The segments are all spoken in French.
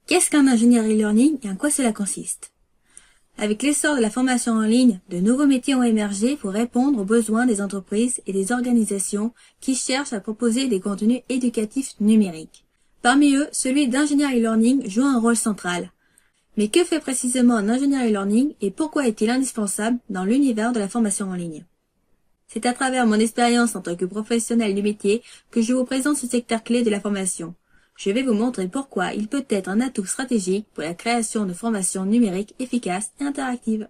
Qu'est-ce qu'un ingénieur e-learning et en quoi cela consiste? Avec l'essor de la formation en ligne, de nouveaux métiers ont émergé pour répondre aux besoins des entreprises et des organisations qui cherchent à proposer des contenus éducatifs numériques. Parmi eux, celui d'ingénieur e-learning joue un rôle central. Mais que fait précisément un ingénieur e-learning et pourquoi est-il indispensable dans l'univers de la formation en ligne? C'est à travers mon expérience en tant que professionnel du métier que je vous présente ce secteur clé de la formation. Je vais vous montrer pourquoi il peut être un atout stratégique pour la création de formations numériques efficaces et interactives.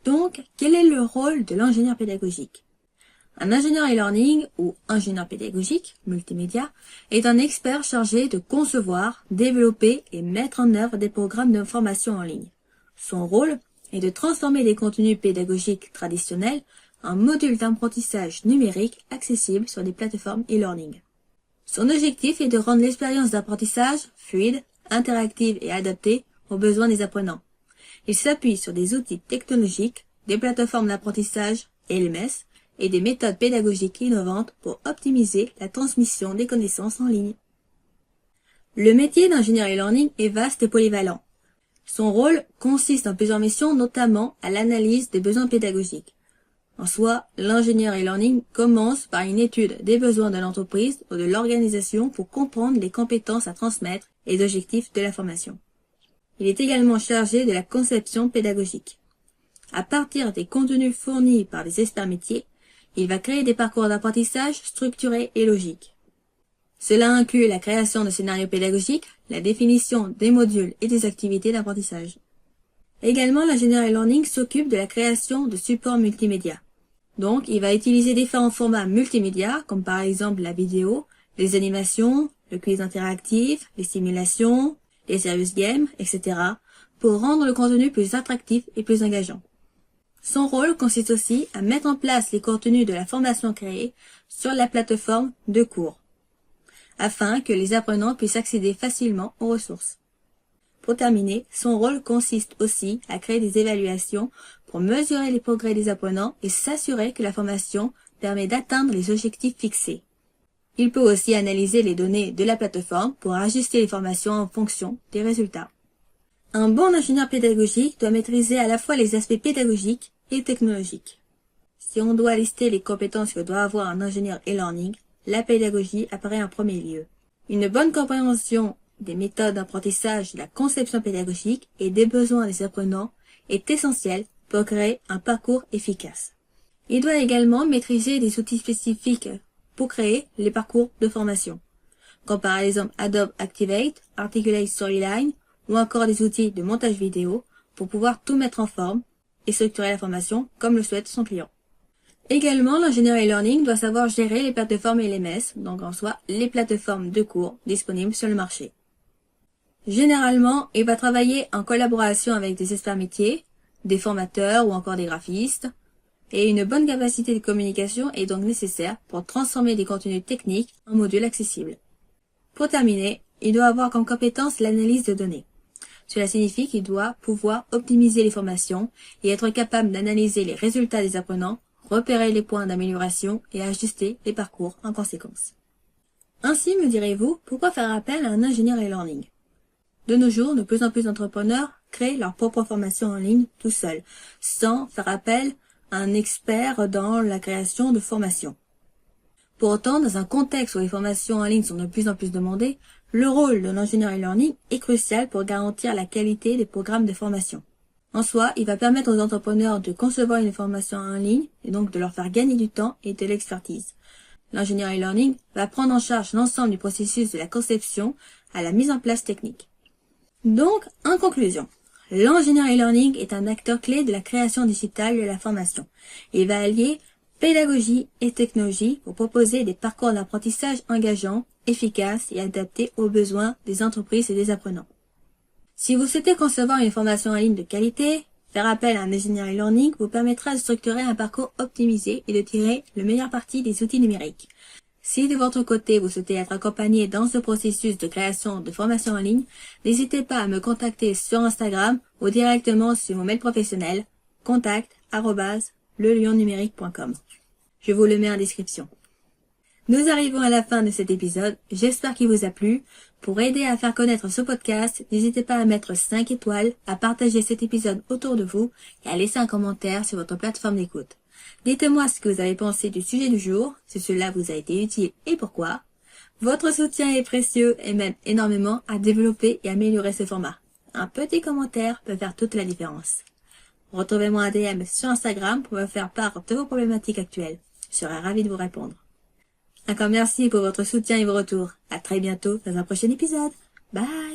Donc, quel est le rôle de l'ingénieur pédagogique? Un ingénieur e-learning ou ingénieur pédagogique, multimédia, est un expert chargé de concevoir, développer et mettre en œuvre des programmes de formation en ligne. Son rôle est de transformer des contenus pédagogiques traditionnels en modules d'apprentissage numérique accessibles sur des plateformes e-learning. Son objectif est de rendre l'expérience d'apprentissage fluide, interactive et adaptée aux besoins des apprenants. Il s'appuie sur des outils technologiques, des plateformes d'apprentissage, LMS, et des méthodes pédagogiques innovantes pour optimiser la transmission des connaissances en ligne. Le métier d'ingénieur e-learning est vaste et polyvalent. Son rôle consiste en plusieurs missions, notamment à l'analyse des besoins pédagogiques. En soi, l'ingénieur e-learning commence par une étude des besoins de l'entreprise ou de l'organisation pour comprendre les compétences à transmettre et les objectifs de la formation. Il est également chargé de la conception pédagogique. À partir des contenus fournis par des experts métiers, il va créer des parcours d'apprentissage structurés et logiques. Cela inclut la création de scénarios pédagogiques, la définition des modules et des activités d'apprentissage. Également, l'ingénieur e-learning s'occupe de la création de supports multimédia. Donc, il va utiliser différents formats multimédia, comme par exemple la vidéo, les animations, le quiz interactif, les simulations, les serious games, etc., pour rendre le contenu plus attractif et plus engageant. Son rôle consiste aussi à mettre en place les contenus de la formation créée sur la plateforme de cours, afin que les apprenants puissent accéder facilement aux ressources. Pour terminer, son rôle consiste aussi à créer des évaluations pour mesurer les progrès des apprenants et s'assurer que la formation permet d'atteindre les objectifs fixés. Il peut aussi analyser les données de la plateforme pour ajuster les formations en fonction des résultats. Un bon ingénieur pédagogique doit maîtriser à la fois les aspects pédagogiques et technologiques. Si on doit lister les compétences que doit avoir un ingénieur e-learning, la pédagogie apparaît en premier lieu. Une bonne compréhension des méthodes d'apprentissage, de la conception pédagogique et des besoins des apprenants est essentielle pour créer un parcours efficace. Il doit également maîtriser des outils spécifiques pour créer les parcours de formation, comme par exemple Adobe Activate, Articulate Storyline ou encore des outils de montage vidéo pour pouvoir tout mettre en forme et structurer la formation comme le souhaite son client. Également, l'ingénieur e-learning doit savoir gérer les plateformes LMS, donc en soi les plateformes de cours disponibles sur le marché. Généralement, il va travailler en collaboration avec des experts métiers, des formateurs ou encore des graphistes, et une bonne capacité de communication est donc nécessaire pour transformer des contenus techniques en modules accessibles. Pour terminer, il doit avoir comme compétence l'analyse de données. Cela signifie qu'il doit pouvoir optimiser les formations et être capable d'analyser les résultats des apprenants, repérer les points d'amélioration et ajuster les parcours en conséquence. Ainsi, me direz-vous, pourquoi faire appel à un ingénieur e-learning? De nos jours, de plus en plus d'entrepreneurs créent leur propre formation en ligne tout seuls, sans faire appel à un expert dans la création de formations. Pour autant, dans un contexte où les formations en ligne sont de plus en plus demandées, le rôle de l'ingénieur e-learning est crucial pour garantir la qualité des programmes de formation. En soi, il va permettre aux entrepreneurs de concevoir une formation en ligne et donc de leur faire gagner du temps et de l'expertise. L'ingénieur e-learning va prendre en charge l'ensemble du processus de la conception à la mise en place technique. Donc, en conclusion, l'ingénieur e-learning est un acteur clé de la création digitale de la formation. Il va allier pédagogie et technologie pour proposer des parcours d'apprentissage engageants, efficaces et adaptés aux besoins des entreprises et des apprenants. Si vous souhaitez concevoir une formation en ligne de qualité, faire appel à un ingénieur e-learning vous permettra de structurer un parcours optimisé et de tirer le meilleur parti des outils numériques. Si de votre côté vous souhaitez être accompagné dans ce processus de création de formation en ligne, n'hésitez pas à me contacter sur Instagram ou directement sur mon mail professionnel contact@lelionnumérique.com. Je vous le mets en description. Nous arrivons à la fin de cet épisode. J'espère qu'il vous a plu. Pour aider à faire connaître ce podcast, n'hésitez pas à mettre 5 étoiles, à partager cet épisode autour de vous et à laisser un commentaire sur votre plateforme d'écoute. Dites-moi ce que vous avez pensé du sujet du jour, si cela vous a été utile et pourquoi. Votre soutien est précieux et m'aide énormément à développer et améliorer ce format. Un petit commentaire peut faire toute la différence. Retrouvez-moi un DM sur Instagram pour me faire part de vos problématiques actuelles. Je serai ravie de vous répondre. Encore merci pour votre soutien et vos retours. À très bientôt dans un prochain épisode. Bye!